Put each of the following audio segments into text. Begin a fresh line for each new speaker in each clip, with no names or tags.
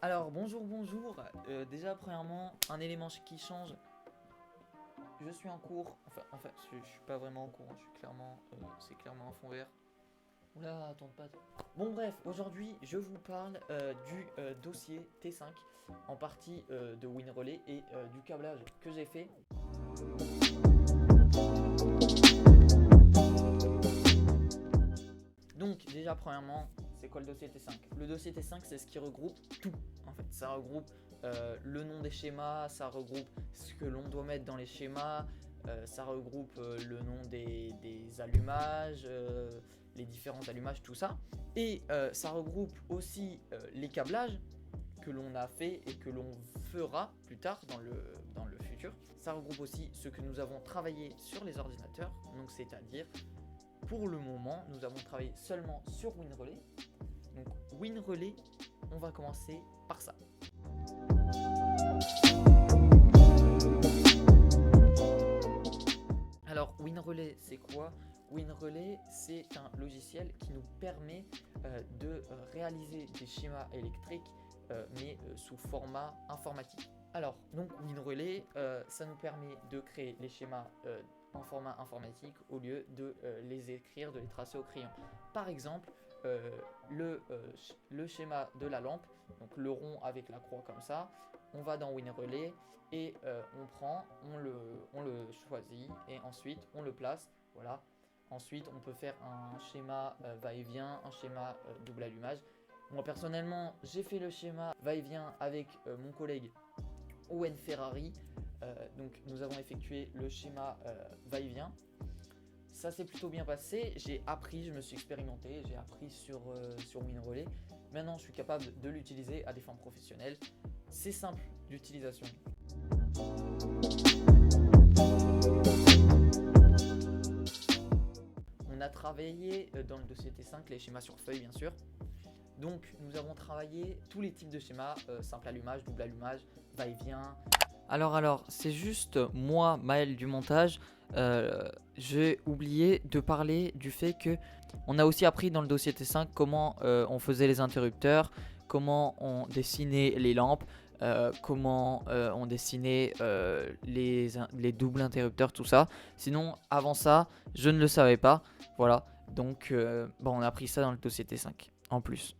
Alors bonjour, bonjour. Déjà premièrement, un élément qui change. Je suis en cours. Enfin, je suis pas vraiment en cours. Je suis clairement, c'est clairement un fond vert. Oula, attends pas. Bon bref, aujourd'hui je vous parle du dossier T5 en partie de WinRelay et du câblage que j'ai fait. Donc déjà premièrement, c'est quoi le dossier T5? Le dossier T5 c'est ce qui regroupe tout en fait. Ça regroupe le nom des schémas, ça regroupe ce que l'on doit mettre dans les schémas, ça regroupe le nom des allumages, les différents allumages, tout ça. Et ça regroupe aussi les câblages que l'on a fait et que l'on fera plus tard dans le futur. Ça regroupe aussi ce que nous avons travaillé sur les ordinateurs, donc c'est-à-dire pour le moment, nous avons travaillé seulement sur WinRelay. Donc WinRelay, on va commencer par ça. Alors WinRelay, c'est quoi? WinRelay, c'est un logiciel qui nous permet de réaliser des schémas électriques, mais sous format informatique. Alors, donc WinRelay, ça nous permet de créer les schémas en format informatique au lieu de les écrire, de les tracer au crayon. Par exemple, le schéma de la lampe, donc le rond avec la croix comme ça, on va dans WinRelay et on prend, on le choisit et ensuite on le place. Voilà. Ensuite, on peut faire un schéma va-et-vient, un schéma double allumage. Moi personnellement, j'ai fait le schéma va-et-vient avec mon collègue Owen Ferrari. Donc nous avons effectué le schéma va-et-vient. Ça s'est plutôt bien passé. J'ai appris, je me suis expérimenté, j'ai appris sur WinRelay. Maintenant, je suis capable de l'utiliser à des fins professionnelles. C'est simple d'utilisation. On a travaillé dans le dossier T5 les schémas sur feuille, bien sûr. Donc nous avons travaillé tous les types de schémas, simple allumage, double allumage, va-et-vient. Alors, c'est juste moi, Maël du montage, j'ai oublié de parler du fait que on a aussi appris dans le dossier T5 comment on faisait les interrupteurs, comment on dessinait les lampes, comment on dessinait les doubles interrupteurs, tout ça. Sinon, avant ça, je ne le savais pas. Voilà, donc bon, on a appris ça dans le dossier T5 en plus.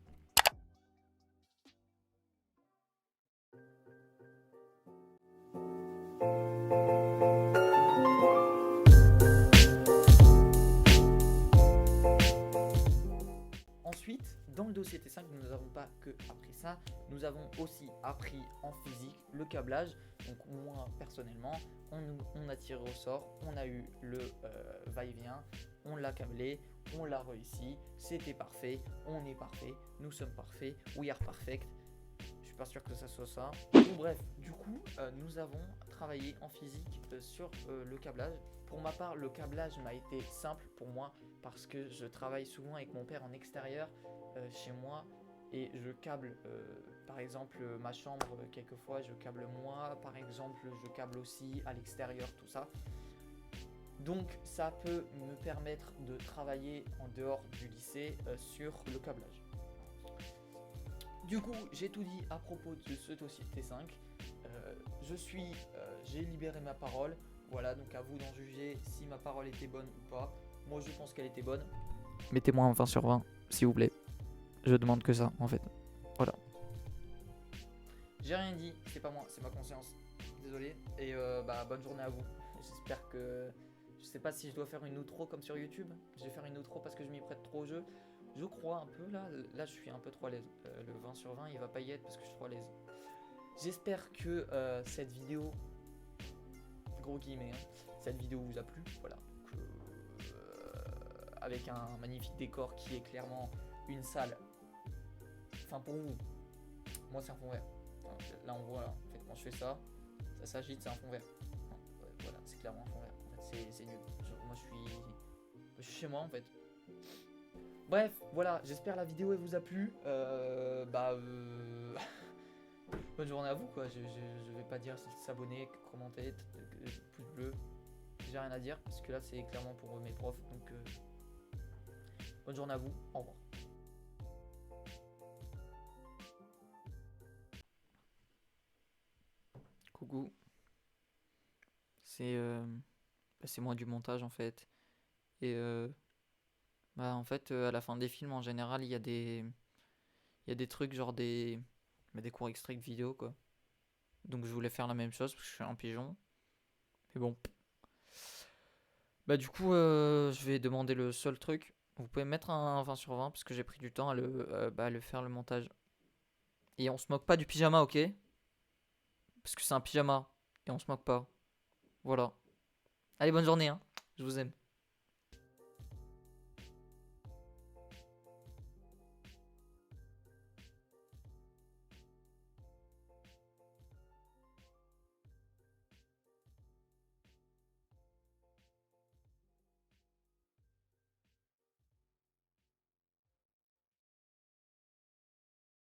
Ensuite, dans le dossier T5, nous n'avons pas que appris ça, nous avons aussi appris en physique le câblage. Donc moi, personnellement, on a tiré au sort, on a eu le va-et-vient, on l'a câblé, on l'a réussi, c'était parfait, on est parfait, nous sommes parfaits, we are perfect. Je suis pas sûr que ça soit ça. Bon, bref, du coup, nous avons travaillé en physique sur le câblage. Pour ma part, le câblage m'a été simple pour moi parce que je travaille souvent avec mon père en extérieur chez moi et je câble par exemple ma chambre quelquefois, je câble moi, par exemple je câble aussi à l'extérieur, tout ça. Donc ça peut me permettre de travailler en dehors du lycée sur le câblage. Du coup, j'ai tout dit à propos de ce dossier T5. J'ai libéré ma parole. Voilà, donc à vous d'en juger si ma parole était bonne ou pas. Moi, je pense qu'elle était bonne. Mettez-moi un 20 sur 20, s'il vous plaît. Je demande que ça, en fait. Voilà. J'ai rien dit, c'est pas moi, c'est ma conscience. Désolé. Et bonne journée à vous. J'espère que... Je sais pas si je dois faire une outro comme sur YouTube. Je vais faire une outro parce que je m'y prête trop au jeu. Je crois un peu là. Là, je suis un peu trop à l'aise. Le 20 sur 20, il va pas y être parce que je suis trop à l'aise. J'espère que cette vidéo, gros guillemets, hein, cette vidéo vous a plu. Voilà. Avec un magnifique décor qui est clairement une salle. Enfin, pour vous, moi, c'est un fond vert. Là, on voit, en fait, quand je fais ça, ça s'agite, c'est un fond vert. Voilà, c'est clairement un fond vert. En fait, c'est nul. Moi, je suis chez moi, en fait. Bref, voilà, j'espère la vidéo elle vous a plu. Bonne journée à vous quoi. Je vais pas dire s'abonner, commenter, pouce bleu. J'ai rien à dire parce que là c'est clairement pour mes profs. Donc bonne journée à vous. Au revoir. coucou. C'est c'est moi du montage en fait. Et en fait, à la fin des films, en général, il y a des trucs genre des courts extraits de vidéos quoi. Donc je voulais faire la même chose parce que je suis un pigeon. Mais bon. Du coup, je vais demander le seul truc. Vous pouvez mettre un 20 sur 20 parce que j'ai pris du temps à le faire le montage. Et on se moque pas du pyjama, ok? Parce que c'est un pyjama. Et on se moque pas. Voilà. Allez, bonne journée, hein. Je vous aime.